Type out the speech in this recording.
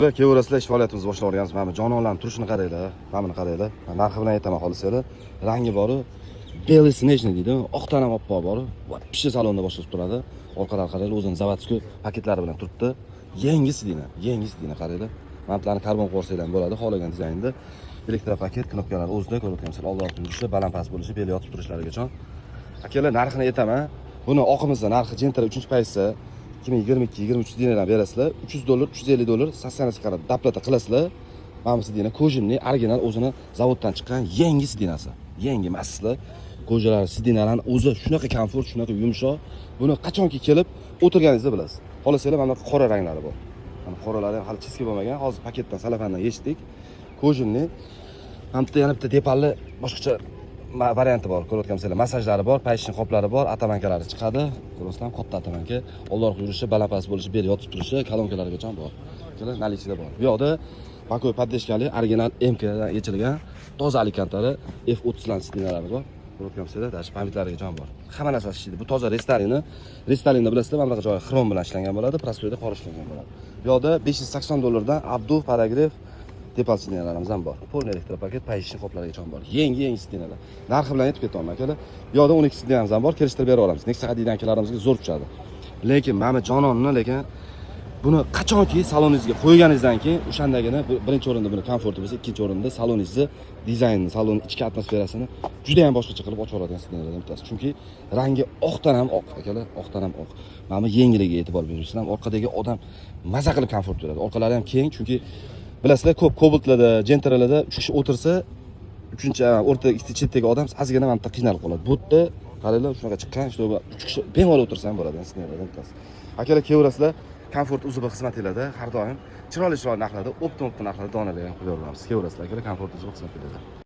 Kelaverasizlar, ish faoliyatimizni boshlaganmiz. Mana jononlarning turishini qaranglar. Mana buni qaranglar. Narxi bilan aytaman xolislar. Rangi bori belый снежный deydi. Oq tanam oppoq bori. Pishi salonda boshlab turadi. Orqadan qaranglar, o'zining zavodskiy paketlari bilan turibdi. Yangi sidina qaranglar. Mana bularni karbon qo'rsanglar ham bo'ladi, xohlagan dizaynda. Elektropaket, knopkalari o'zida ko'ryapsizlar. Alloh yurishi, balandpast bo'lishi, beli yotib turishlarigacha. Akalar, narxini aytaman. Buni oqimizda narxi Gentra 3-pozitsiya 2022-23 dinadan berasizlar. $300, $350 stasionar qarab doplata qilasizlar. Mana bu sidina kojinli original o'zini zavoddan chiqqan yangi sidinasi. Yangi masslar. Kojalari, sidinalarning o'zi shunaqa komfort, shunaqa yumshoq. Buni qachonki kelib o'tirganingizda bilasiz. Xohlasanglar mana bu qora ranglari bor. Mana qoralari ham hali chiski bo'lmagan. Hozir paketdan salafandan yechdik. Kojinli. Ham bitta yana bitta depalli boshqacha varianti bor. Ko'rayotgansizlar, massajlari bor, payishning qoplari bor, atamankalari chiqadi. Ko'rasizlar, katta atamanka, olloq yurishi, balandpast bo'lishi, bel yotib turishi, kolonkalarigacha bor. Kelar, nalichida bor. Bu yoqda bakoy poddeshkali original MK dan yechilgan toza alikantari F30 lan sidinalari bor. Ko'rayotgansizlar, dash pamitlarigacha bor. Hamma narsasi ishlaydi. Bu toza Restorinda bilasizlar, mana bunaqa joyi xrom bilan ishlangan bo'ladi, prostoyda qora ishlangan bo'ladi. Bu yoqda $580 dan Abdul paragraf depal sidinalarimiz ham bor. Polni elektropaket, payishni qoplarigacha bor. Yangi sidinalar. Narxi bilan aytib ketaman akalar. Bu yoqda 12 sidinamiz ham bor, kelishtirib bera olamiz. Next hadiyadagilarimizga zo'r tushadi. Lekin mana jononni, lekin buni qachonki saloningizga qo'yganingizdan keyin o'shandagina birinchi o'rinda buni komforti bo'lsa, ikkinchi o'rinda saloningizni dizaynini, salon ichki atmosferasini juda ham boshqacha qilib ochib oladigan sidinalardan bittasi. Chunki rangi oqdan ham oq akalar, oqdan ham oq. Mana bu yengiligiga e'tibor berirsizlar. Orqadagi odam maza qilib komfort beradi. Orqalari ham keng, chunki bilasizlar, ko'p Cobalt'larda, Gentra'larda 3 kishi o'tirsa, uchinchi o'rta ikki chetdagi odam ozgina mana bitta qiynalib qoladi. Bu yerda qaranglar, shunaqa chiqqan, shu 3 kishi bemalol o'tirsa ham bo'ladi sidinalardan bittasi. Akalar, kelaverasizlar, komfort uzubi xizmatinglarda har doim chiroyli narxlarda, optim narxlarda donalar ham qo'yib beramiz. Kelaverasizlar akalar, komfort uzubi xizmatinglarda.